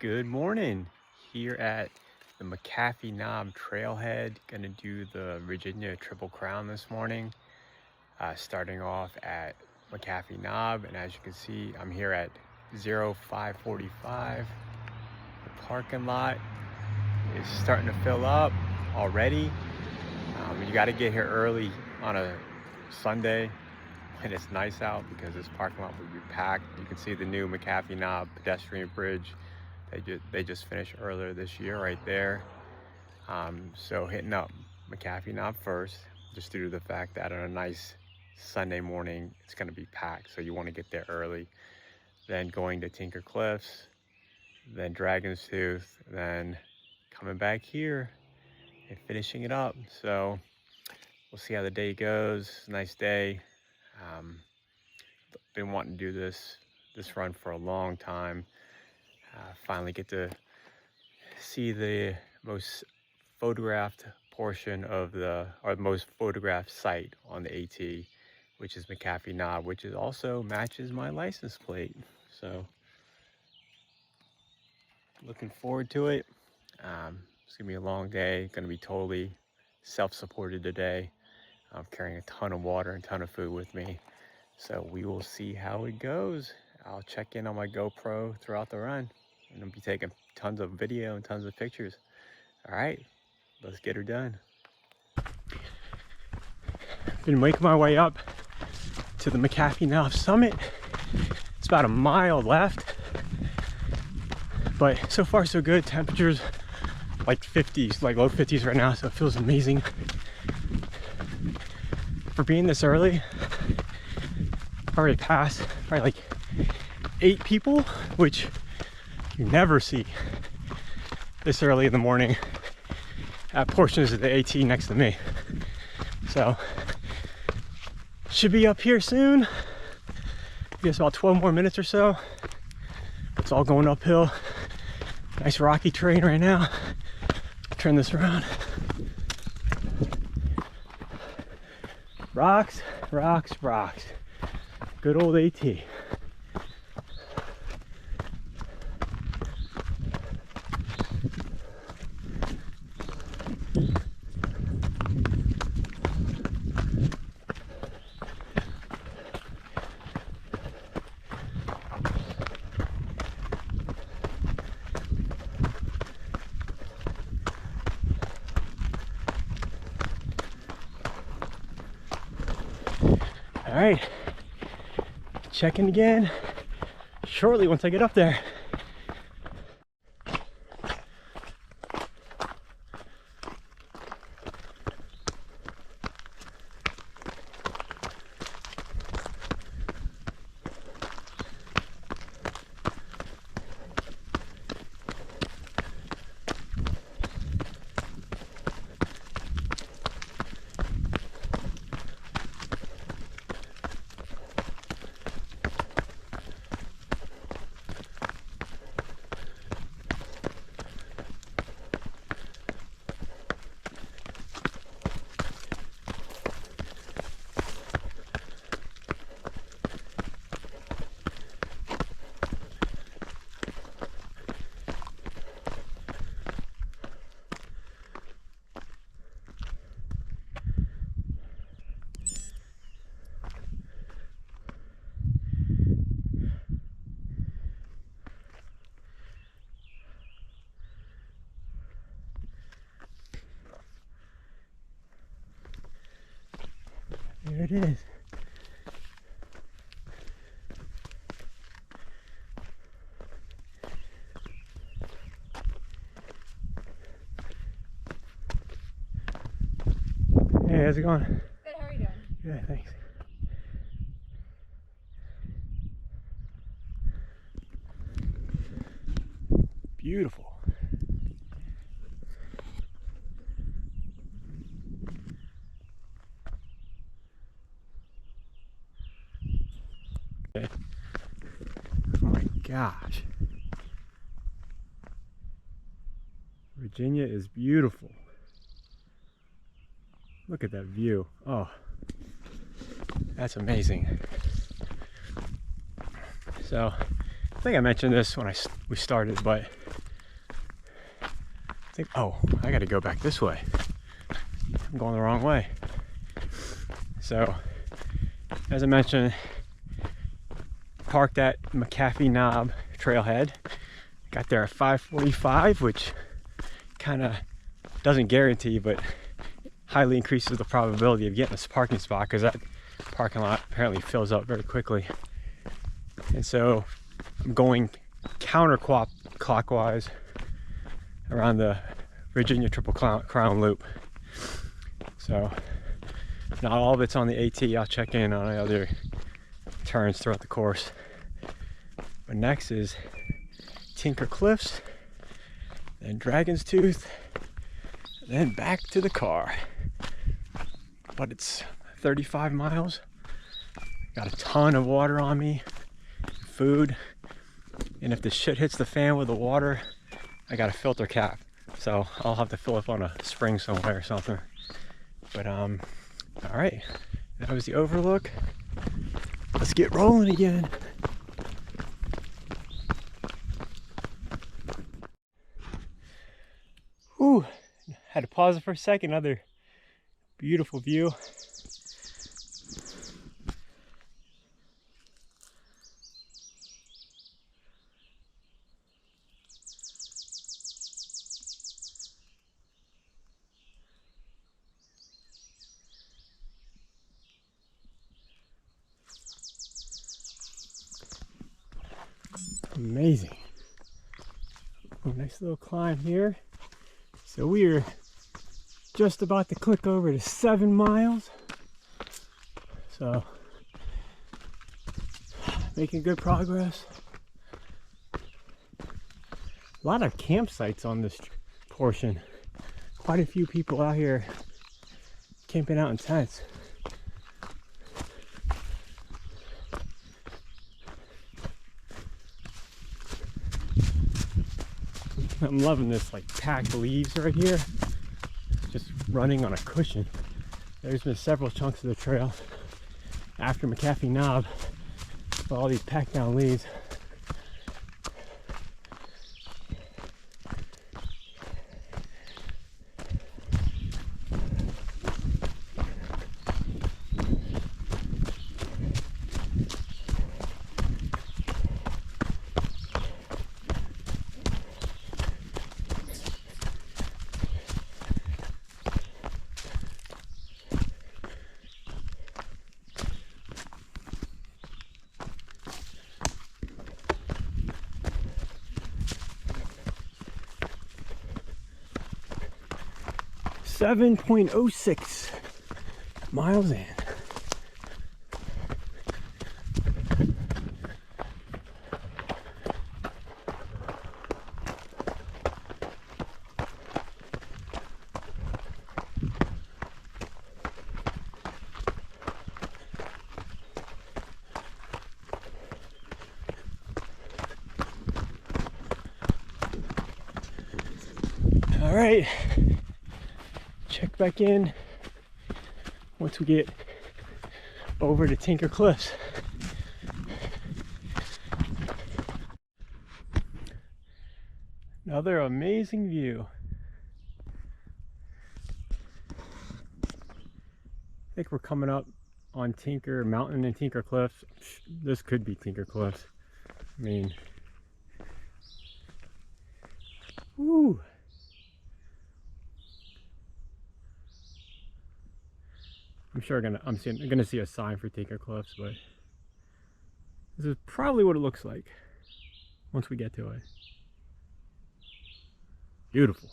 Good morning. Here at the McAfee Knob trailhead. Gonna do the Virginia Triple Crown this morning. Starting off at McAfee Knob, and as you can see, I'm here at 0545. The parking lot is starting to fill up already. You got to get here early on a Sunday when it's nice out, because this parking lot will be packed. You can see the new McAfee Knob pedestrian bridge. They just finished earlier this year right there. So hitting up McAfee Knob first, just due to the fact that on a nice Sunday morning, it's going to be packed. So you want to get there early. Then going to Tinker Cliffs, then Dragon's Tooth, then coming back here and finishing it up. So we'll see how the day goes. Nice day. Been wanting to do this run for a long time. Finally get to see the most photographed portion of the most photographed site on the AT, which is McAfee Knob, which is also matches my license plate. So looking forward to it. It's gonna be a long day. Gonna be totally self-supported today. I'm carrying a ton of water and a ton of food with me. So we will see how it goes. I'll check in on my GoPro throughout the run, and I'll be taking tons of video and tons of pictures. All right, let's get her done. Been making my way up to the McAfee Knob summit. It's about a mile left, but so far so good. Temperatures like 50s, like low 50s right now, so it feels amazing. For being this early, already passed probably like 8 people, which you never see this early in the morning at portions of the AT next to me. So should be up here soon. I guess about 12 more minutes or so. It's all going uphill. Nice rocky terrain right now. Turn this around. Rocks, rocks, rocks. Good old AT. All right, check in again shortly once I get up there. There it is. Hey, how's it going? Good, how are you doing? Good, thanks. Beautiful. Okay. Oh my gosh. Virginia is beautiful. Look at that view. Oh, that's amazing. So I think I mentioned this when we started, but Oh, I gotta go back this way. I'm going the wrong way. So, as I mentioned, parked at McAfee Knob trailhead. Got there at 5:45, which kind of doesn't guarantee, but highly increases the probability of getting a parking spot, because that parking lot apparently fills up very quickly. And so I'm going counterclockwise around the Virginia Triple-Crown loop. So not all of it's on the AT. I'll check in on the other turns throughout the course. But next is Tinker Cliffs, then Dragon's Tooth, then back to the car. But it's 35 miles. Got a ton of water on me, food, and if the shit hits the fan with the water, I got a filter cap, so I'll have to fill up on a spring somewhere or something. But all right, that was the overlook. Let's get rolling again. Whew, had to pause it for a second. Another beautiful view. Amazing. Oh, nice little climb here. So we are just about to click over to 7 miles. So making good progress. A lot of campsites on this portion. Quite a few people out here camping out in tents. I'm loving this like packed leaves right here. Just running on a cushion. There's been several chunks of the trail after McAfee Knob with all these packed down leaves. .06 miles in. All right. Check back in once we get over to Tinker Cliffs. Another amazing view. I think we're coming up on Tinker Mountain and Tinker Cliffs. This could be Tinker Cliffs. I mean, woo. I'm sure I'm gonna see a sign for Tinker Cliffs, but this is probably what it looks like once we get to it. Beautiful.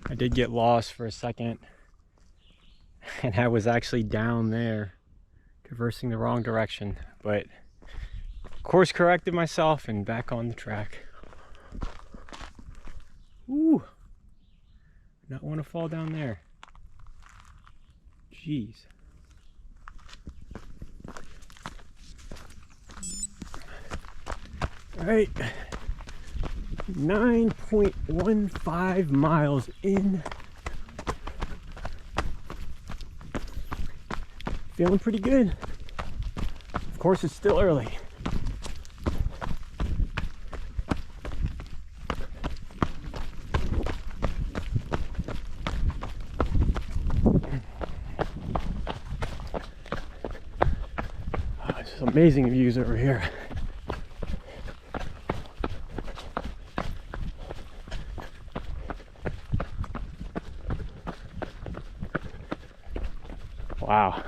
I did get lost for a second, and I was actually down there traversing the wrong direction, but course corrected myself and back on the track. Ooh. Not want to fall down there. Jeez. All right. 9.15 miles in. Feeling pretty good. Of course, it's still early. Some amazing views over here. Wow.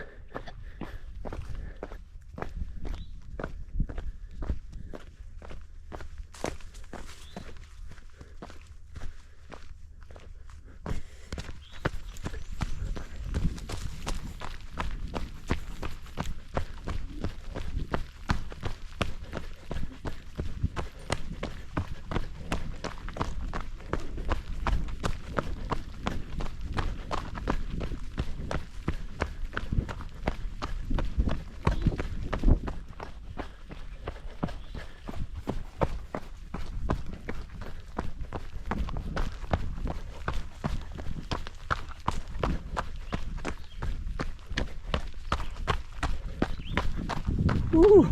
Ooh.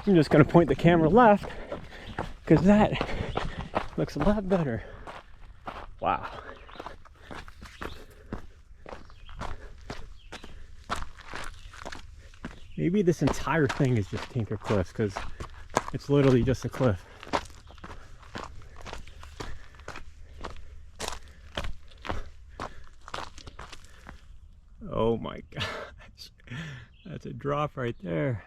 I'm just gonna point the camera left because that looks a lot better. Wow. Maybe this entire thing is just Tinker Cliffs because it's literally just a cliff. Oh my gosh. That's a drop right there.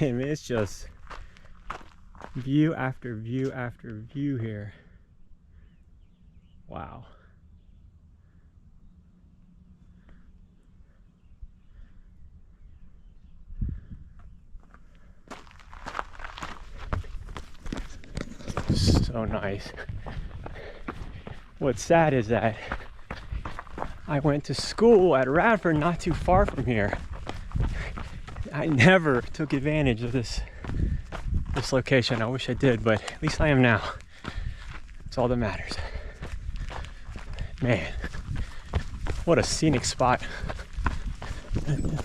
I mean, it's just view after view after view here. Wow. So nice. What's sad is that I went to school at Radford, not too far from here. I never took advantage of this location. I wish I did, but at least I am now. That's all that matters. Man, what a scenic spot. People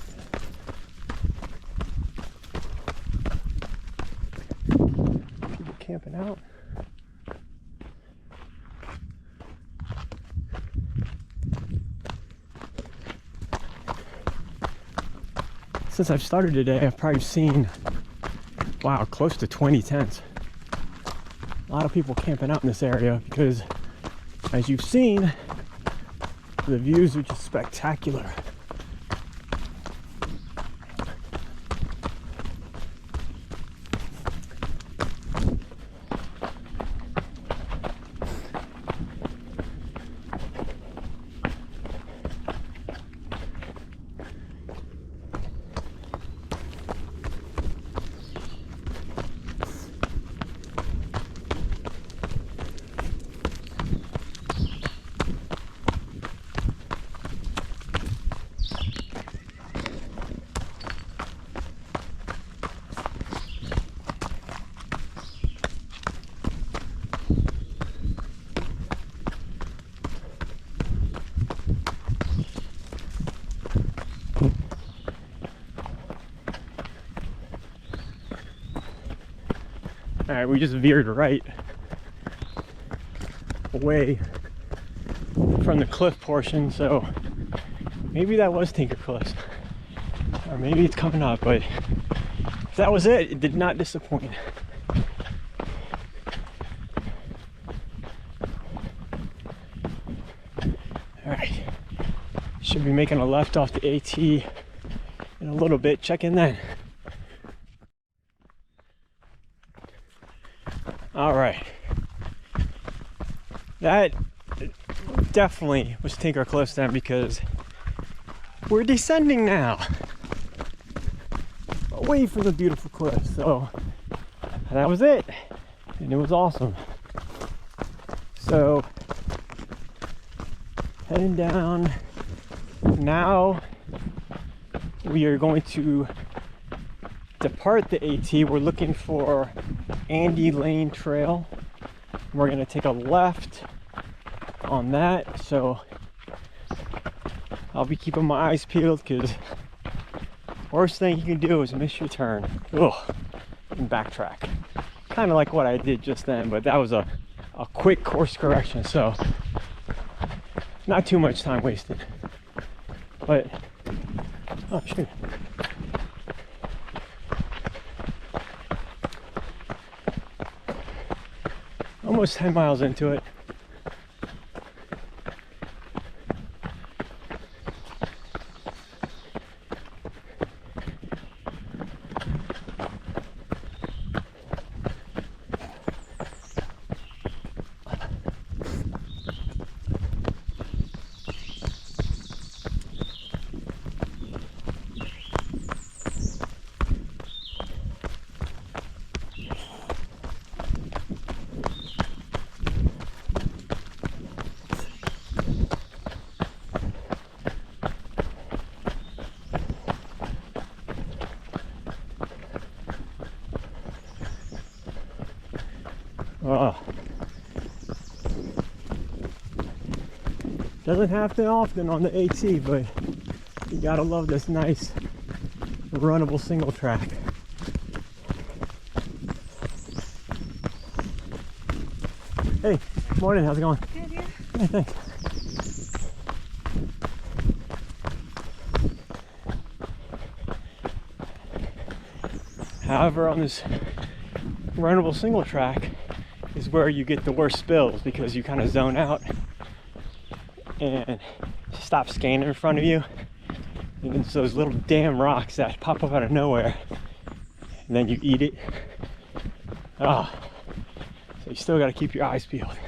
camping out. Since I've started today, I've probably seen, wow, close to 20 tents. A lot of people camping out in this area because, as you've seen, the views are just spectacular. All right, we just veered right away from the cliff portion, so maybe that was Tinker Cliffs, or maybe it's coming up, but if that was it, it did not disappoint. All right, should be making a left off the AT in a little bit. Check in then. All right, that definitely was Tinker Cliffs then, because we're descending now away from the beautiful cliff. So that was it, and it was awesome. So heading down now we are going to depart the AT. We're looking for Andy Lane Trail. We're going to take a left on that, so I'll be keeping my eyes peeled, because worst thing you can do is miss your turn. Ugh, and backtrack. Kind of like what I did just then, but that was a quick course correction, so not too much time wasted. But, oh shoot. Almost 10 miles into it. Oh. Doesn't happen often on the AT, but you gotta love this nice runnable single track. Hey, morning, how's it going? Good, yeah. Hey, thanks. However, on this runnable single track is where you get the worst spills, because you kind of zone out and stop scanning in front of you, and it's those little damn rocks that pop up out of nowhere, and then you eat it. So you still got to keep your eyes peeled.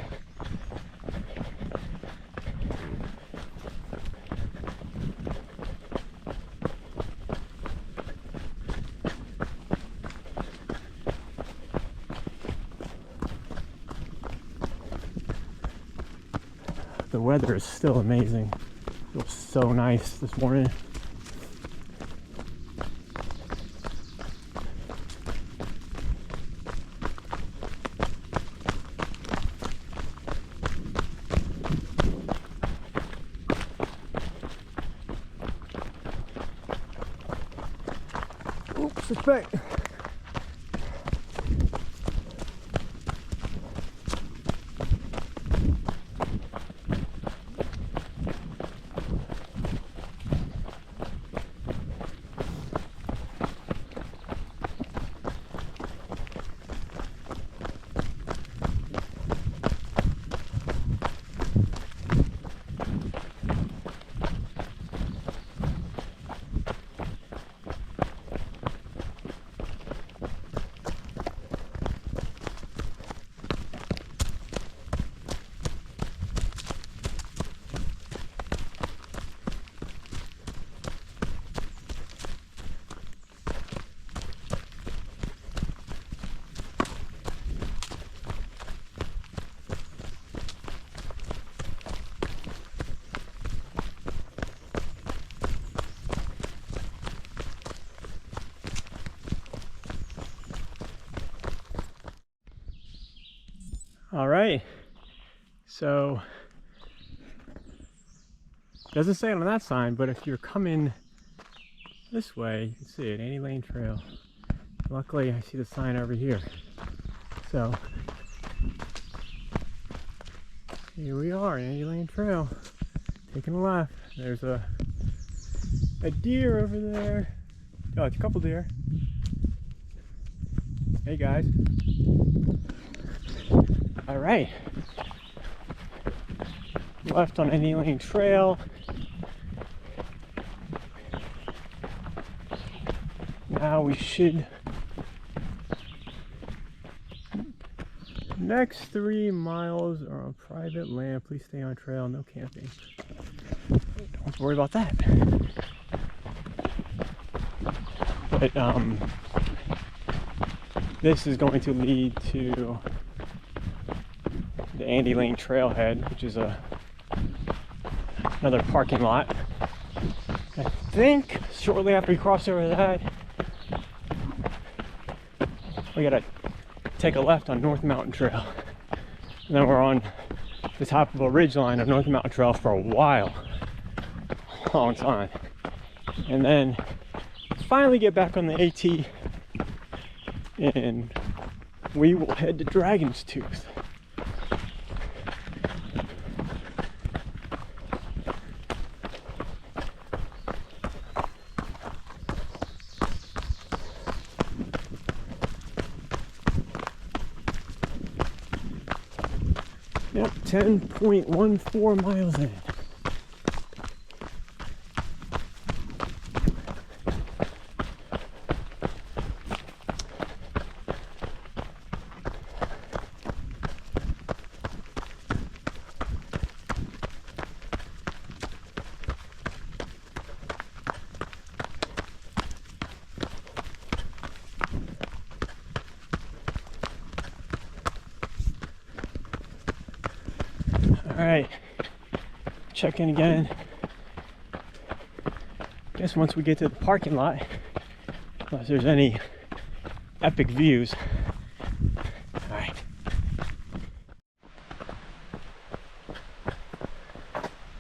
The weather is still amazing. It feels so nice this morning. Oops, respect. All right, so doesn't say it on that sign, but if you're coming this way, you can see it, Andy Lane Trail. Luckily, I see the sign over here. So here we are, Andy Lane Trail, taking a left. There's a deer over there. Oh, it's a couple deer. Hey guys. All right, left on Andy Lane Trail. Now we should, next 3 miles are on private land. Please stay on trail, no camping. Don't have to worry about that. But this is going to lead to the Andy Lane Trailhead, which is another parking lot. I think shortly after we cross over that, we gotta take a left on North Mountain Trail. And then we're on the top of a ridge line of North Mountain Trail for a while, a long time. And then finally get back on the AT and we will head to Dragon's Tooth. Yep, 10.14 miles in. All right, check in again. Guess once we get to the parking lot, unless there's any epic views. All right.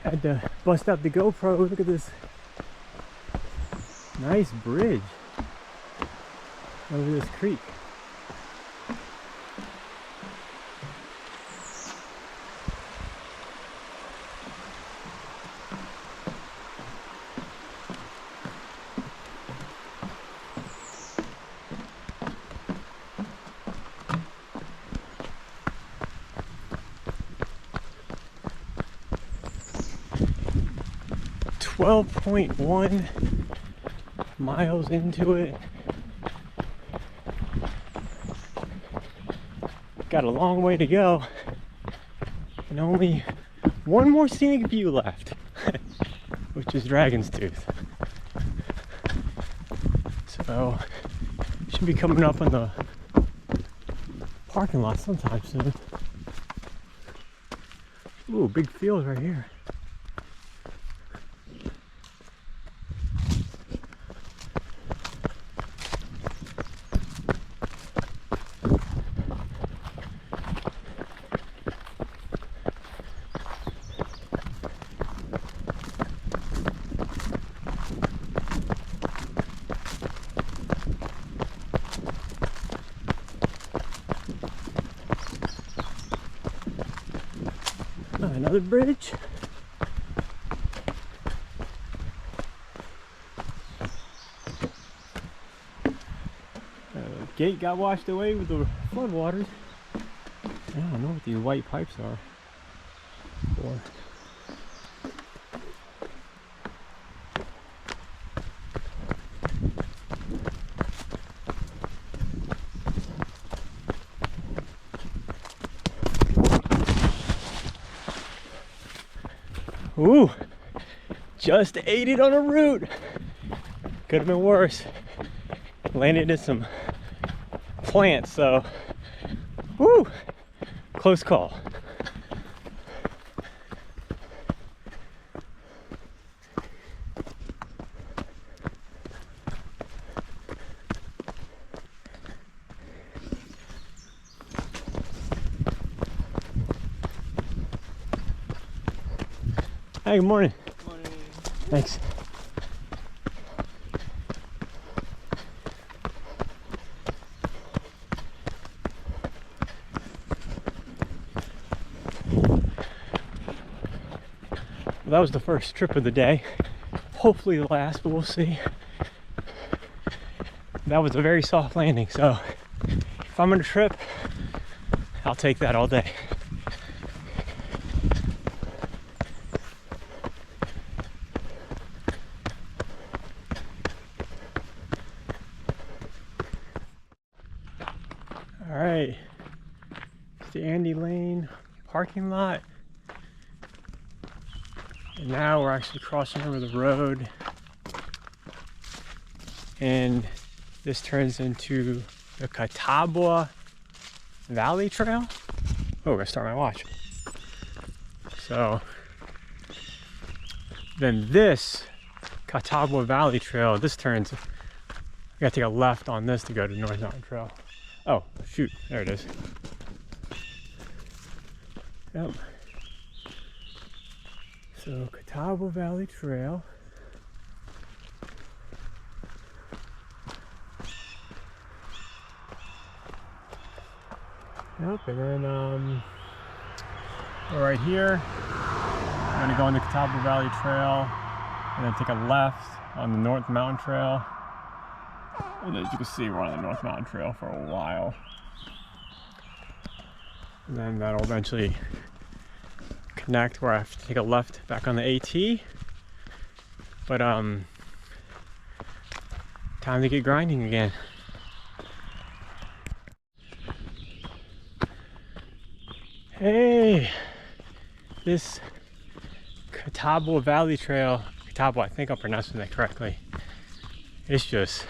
Had to bust out the GoPro. Look at this nice bridge over this creek. .1 miles into it. Got a long way to go and only one more scenic view left, which is Dragon's Tooth. So should be coming up on the parking lot sometime soon. Ooh, big field right here. Another bridge. Gate got washed away with the floodwaters. I don't know what these white pipes are for. Ooh, just ate it on a root. Could have been worse. Landed in some plants, so woo, close call. Hey, good morning. Good morning. Thanks. Well, that was the first trip of the day. Hopefully the last, but we'll see. That was a very soft landing, so if I'm on a trip, I'll take that all day. All right, it's the Andy Lane parking lot. And now we're actually crossing over the road. And this turns into the Catawba Valley Trail. Oh, we're gonna start my watch. So then this Catawba Valley Trail. This turns, I gotta take a left on this to go to North Mountain Trail. Oh, shoot, there it is. Yep. So, Catawba Valley Trail. Yep, and then we're right here. I'm gonna go on the Catawba Valley Trail and then take a left on the North Mountain Trail. And as you can see, we're on the North Mountain Trail for a while. And then that'll eventually connect where I have to take a left back on the AT. But time to get grinding again. Hey, this Catawba Valley Trail, Catawba, I think I'm pronouncing that correctly. It's just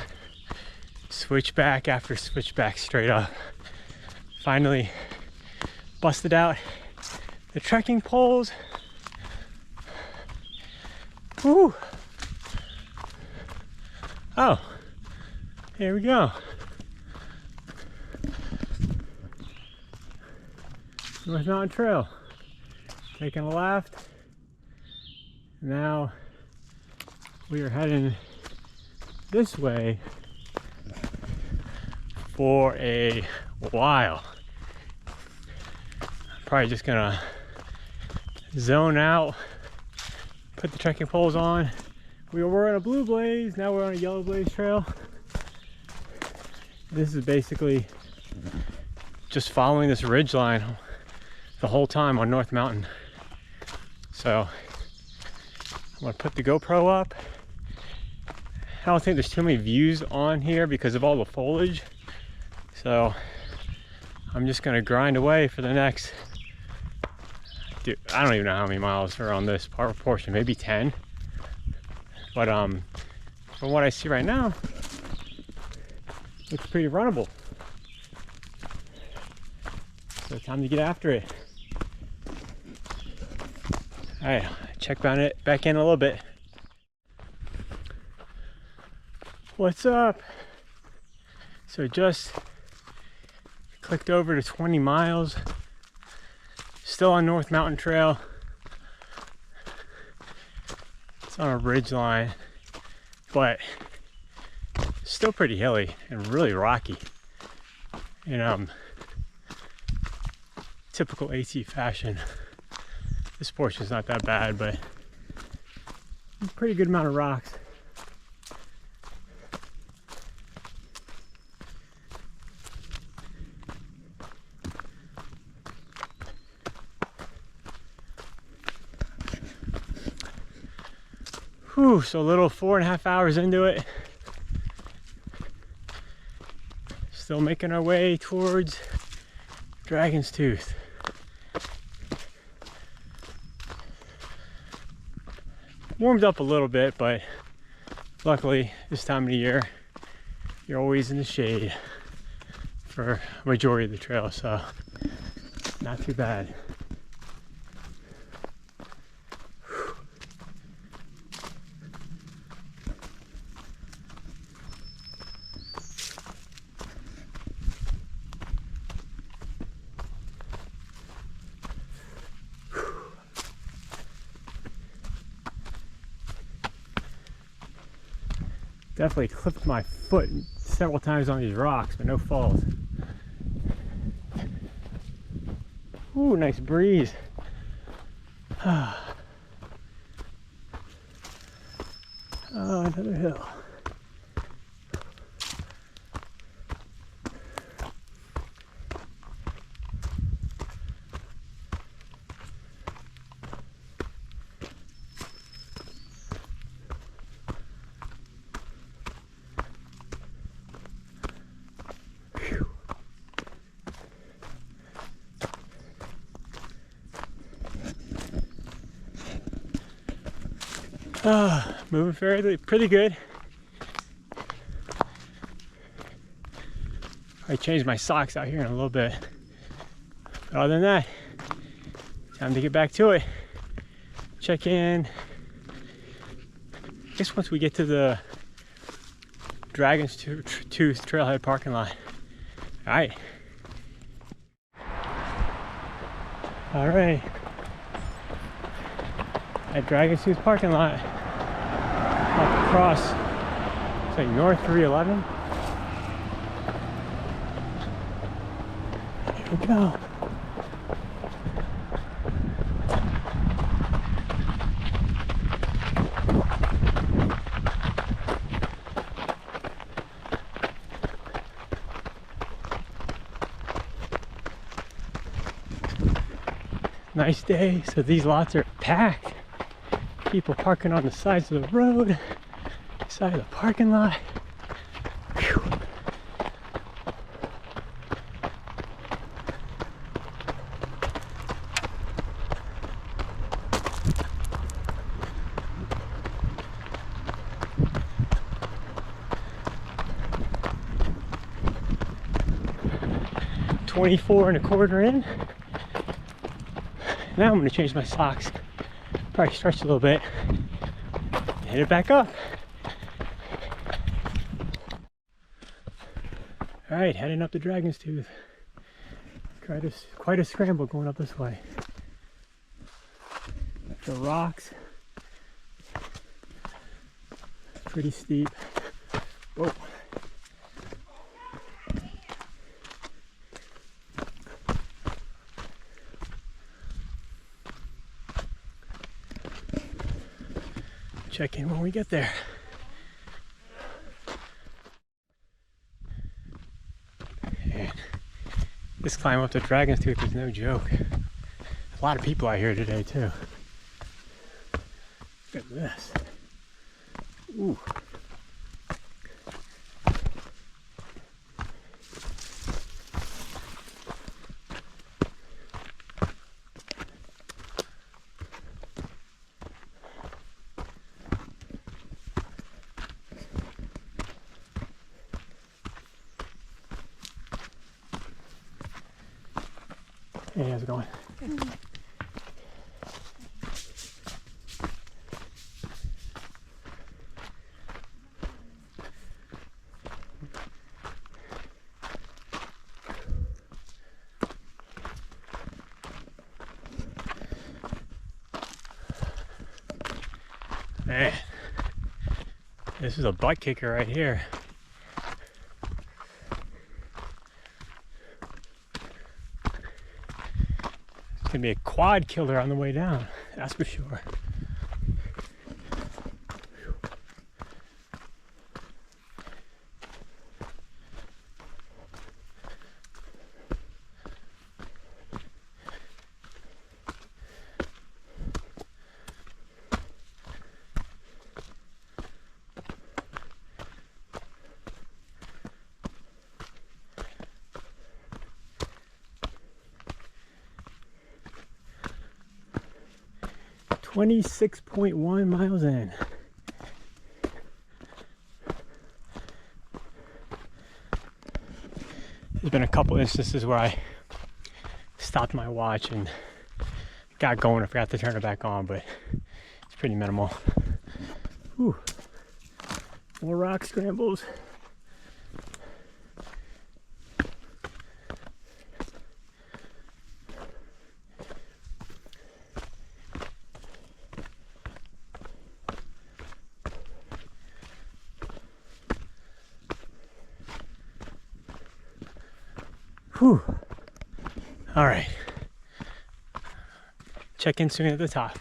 switchback after switchback straight up. Finally busted out the trekking poles. Woo! Oh, here we go. North Mountain Trail. Taking a left. Now we are heading this way for a while. Probably just gonna zone out, put the trekking poles on. We were on a blue blaze, now we're on a yellow blaze trail. This is basically just following this ridge line the whole time on North Mountain. So I'm gonna put the GoPro up. I don't think there's too many views on here because of all the foliage. So I'm just gonna grind away for the next, dude, I don't even know how many miles are on this portion, maybe 10. But from what I see right now, looks pretty runnable. So time to get after it. All right, check back in a little bit. What's up? So just clicked over to 20 miles. Still on North Mountain Trail. It's on a ridge line, but still pretty hilly and really rocky. In typical AT fashion. This portion's not that bad, but a pretty good amount of rocks. Whew, so a little 4.5 hours into it. Still making our way towards Dragon's Tooth. Warmed up a little bit, but luckily this time of the year you're always in the shade for a majority of the trail, so not too bad. Definitely clipped my foot several times on these rocks, but no falls. Ooh, nice breeze. Oh, another hill. Moving pretty good. I changed my socks out here in a little bit. But other than that, time to get back to it. Check in guess once we get to the Dragon's Tooth Trailhead parking lot. All right. All right. At Dragon's Tooth parking lot, up across, it's like North 311. Here we go. Nice day, so these lots are packed. People parking on the sides of the road, side of the parking lot. Whew. $24.25 in. Now I'm going to change my socks, probably stretch a little bit, and hit it back up. All right, heading up to Dragon's Tooth. Quite a scramble going up this way. The rocks, pretty steep. Whoa. Check in when we get there. And this climb up to Dragon's Tooth is no joke. A lot of people out here today too. Look at this. Ooh. Hey, how's it going? Man, this is a butt kicker right here. It's gonna be a quad killer on the way down, that's for sure. .1 miles in. There's been a couple instances where I stopped my watch and got going. I forgot to turn it back on, but it's pretty minimal. Whew. More rock scrambles. Whew. All right. Check in soon at the top.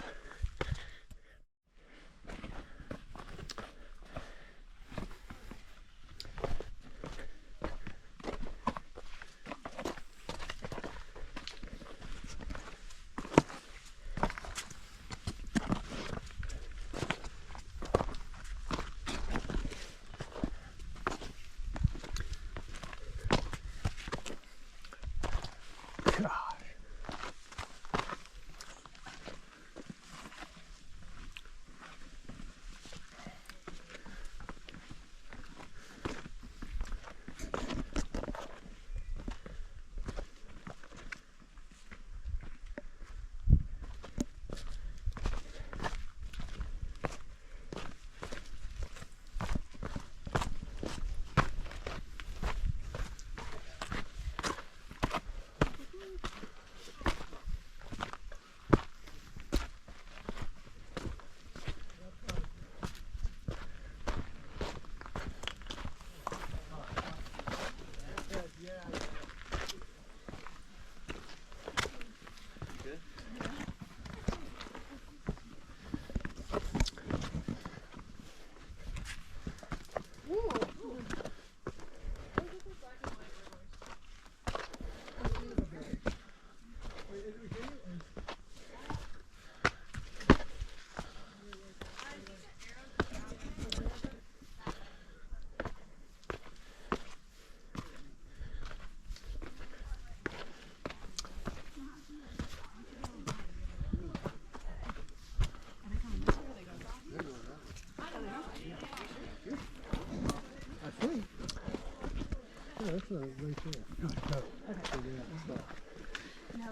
right there. No.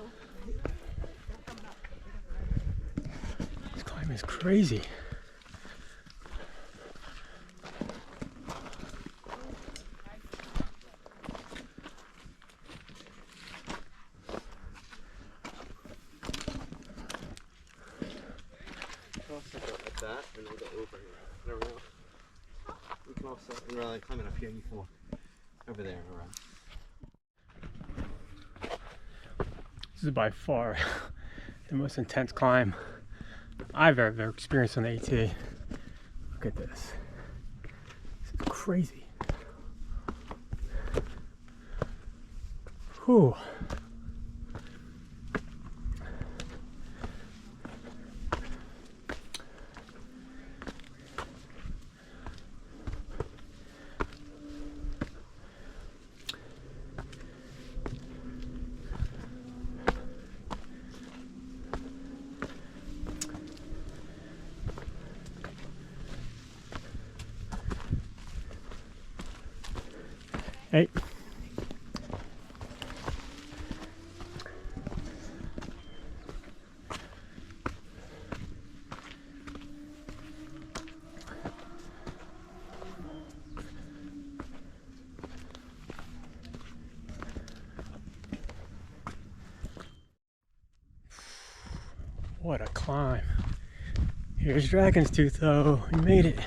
This climb is crazy. Like that, and then go over here. Never know. We can also, and rather than climbing up here, you can walk over there and around. This is by far the most intense climb I've ever experienced on the AT. Look at this. This is crazy. Whew. Hey. What a climb. Here's Dragon's Tooth though. We made it.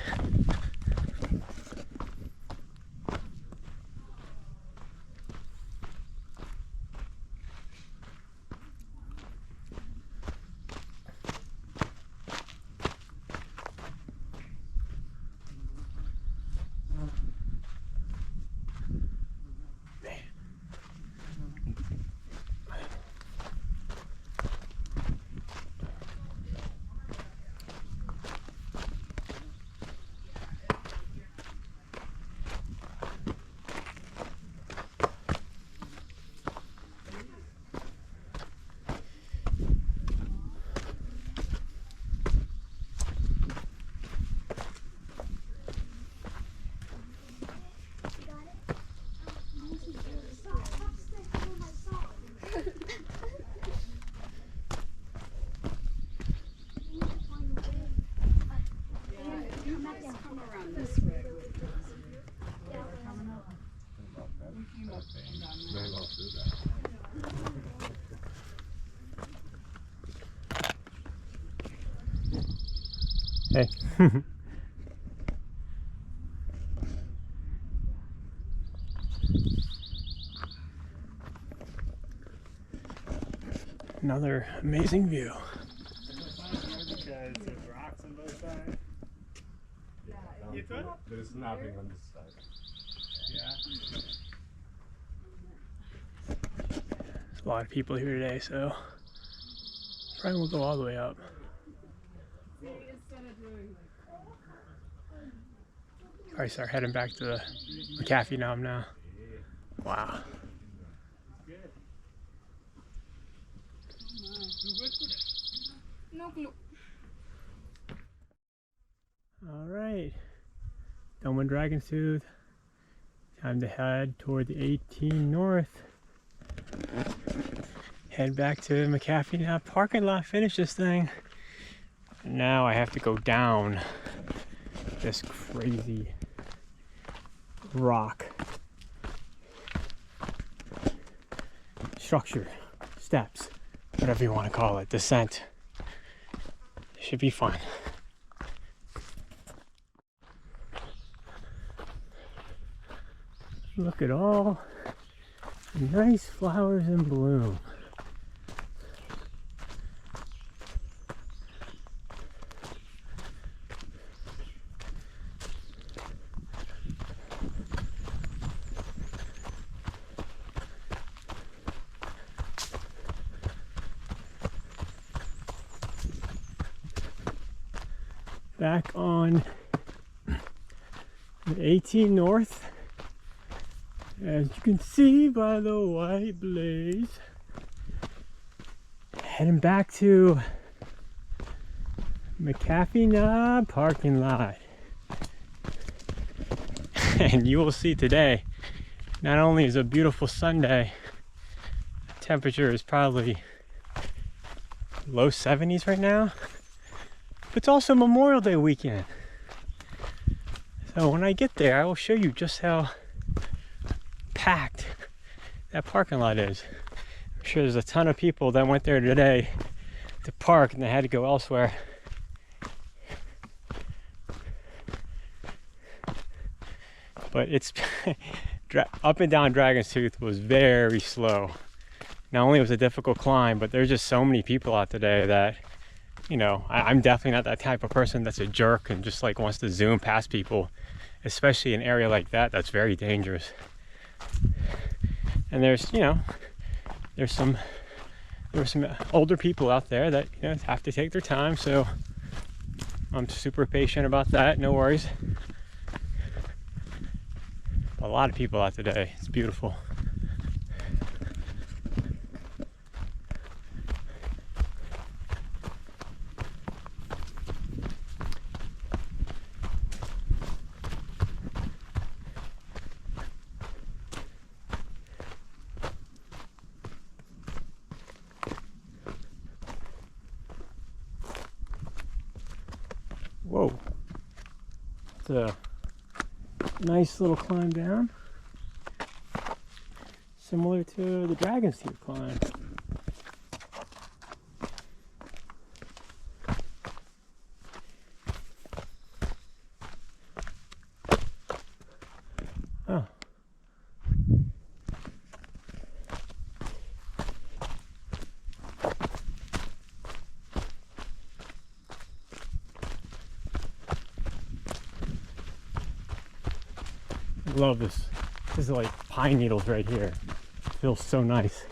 Hey. Another amazing view. Because there's rocks on both sides. You could? There's nothing on this side. Yeah. There's a lot of people here today, so probably won't go all the way up. Probably start heading back to the McAfee Knob now. Wow. No clue. All right. Done with Dragon's Tooth. Time to head toward the 18 north. Head back to McAfee Knob parking lot, finish this thing. And now I have to go down this crazy rock structure, steps, whatever you want to call it, descent. It should be fun. Look at all the nice flowers in bloom. Back on the 18 north, as you can see by the white blaze, heading back to McAfee Knob parking lot. And you will see today Not only is it a beautiful Sunday, temperature is probably low 70s right now, but it's also Memorial Day weekend. So when I get there, I will show you just how packed that parking lot is. I'm sure there's a ton of people that went there today to park and they had to go elsewhere. But it's up and down Dragon's Tooth was very slow. Not only was it a difficult climb, but there's just so many people out today that, you know, I'm definitely not that type of person that's a jerk and just like wants to zoom past people, especially in an area like that that's very dangerous. And there's, you know, there were some older people out there that, you know, have to take their time, so I'm super patient about that, no worries. A lot of people out today. It's beautiful. Whoa. It's a nice little climb down, similar to the Dragon's Tooth climb. Oh. I love this. This is like pine needles right here. It feels so nice.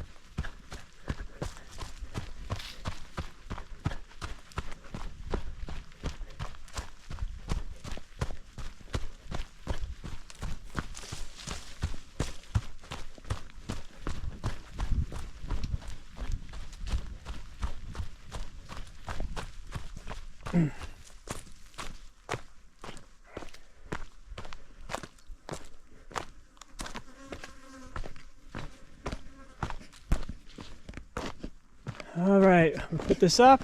All right, we'll put this up.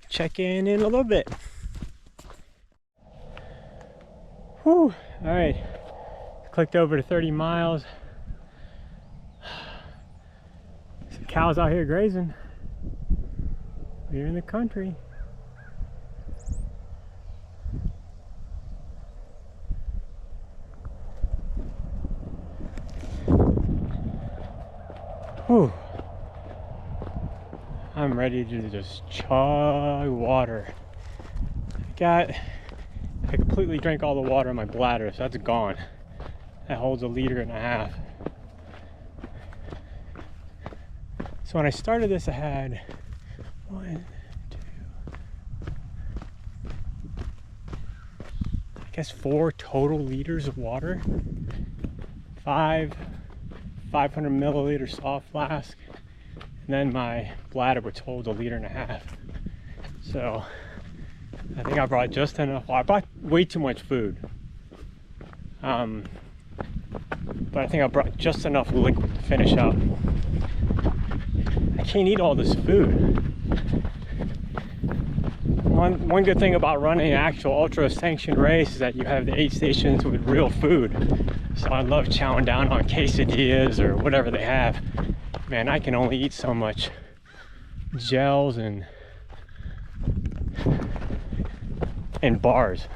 Check in a little bit. Whew, all right. Clicked over to 30 miles. Some cows out here grazing. We're in the country. Whew. I'm ready to just chug water. I completely drank all the water in my bladder, so that's gone. That holds 1.5 liters. So when I started this, I had 1, 2, I guess 4 total liters of water. 5 500 milliliter soft flask. And then my bladder would hold 1.5 liters. So I think I brought just enough. Well, I brought way too much food. But I think I brought just enough liquid to finish up. I can't eat all this food. One good thing about running an actual ultra sanctioned race is that you have the aid stations with real food. So I love chowing down on quesadillas or whatever they have. Man, I can only eat so much gels and bars.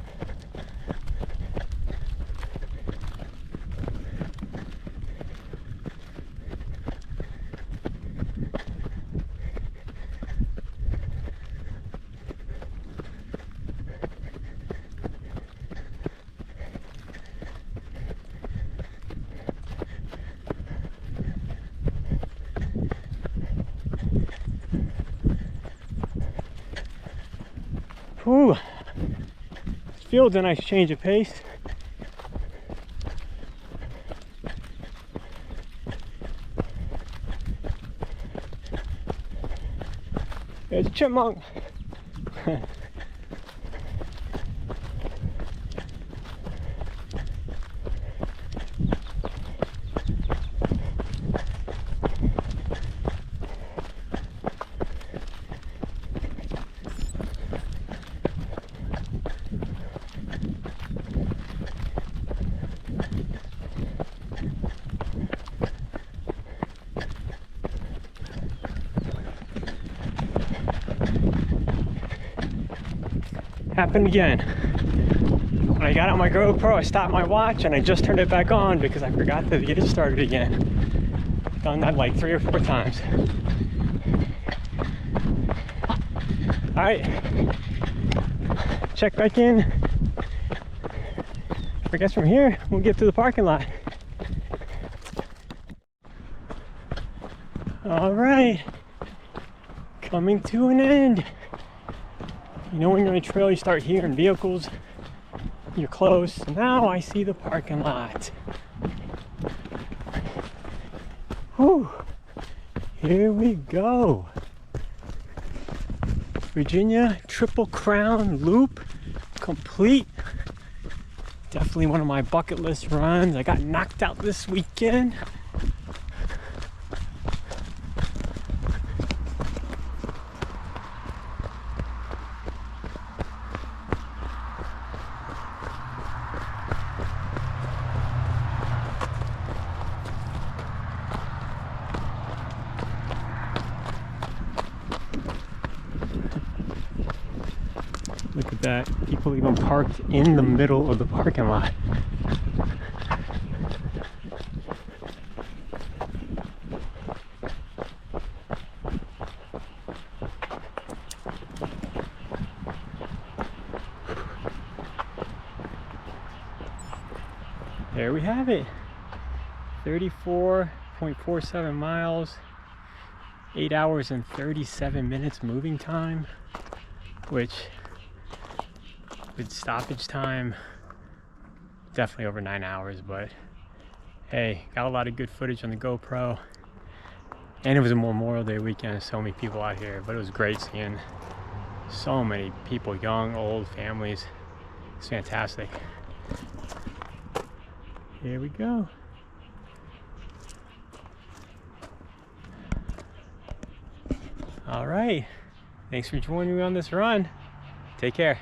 Whew. Feels a nice change of pace. There's a chipmunk. Happened again. When I got out my GoPro, I stopped my watch and I just turned it back on because I forgot to get it started again. Done that like 3 or 4 times. All right, check back in. I guess from here, we'll get to the parking lot. All right, coming to an end. You know, when you're on a trail, you start hearing vehicles. You're close. Now I see the parking lot. Whew. Here we go. Virginia Triple Crown Loop complete. Definitely one of my bucket list runs. I got knocked out this weekend. Look at that. People even parked in the middle of the parking lot. There we have it. 34.47 miles, 8 hours and 37 minutes moving time, which with stoppage time, definitely over 9 hours, but hey, got a lot of good footage on the GoPro. And it was a Memorial Day weekend, so many people out here, but it was great seeing so many people, young, old, families. It's fantastic. Here we go. All right, thanks for joining me on this run. Take care.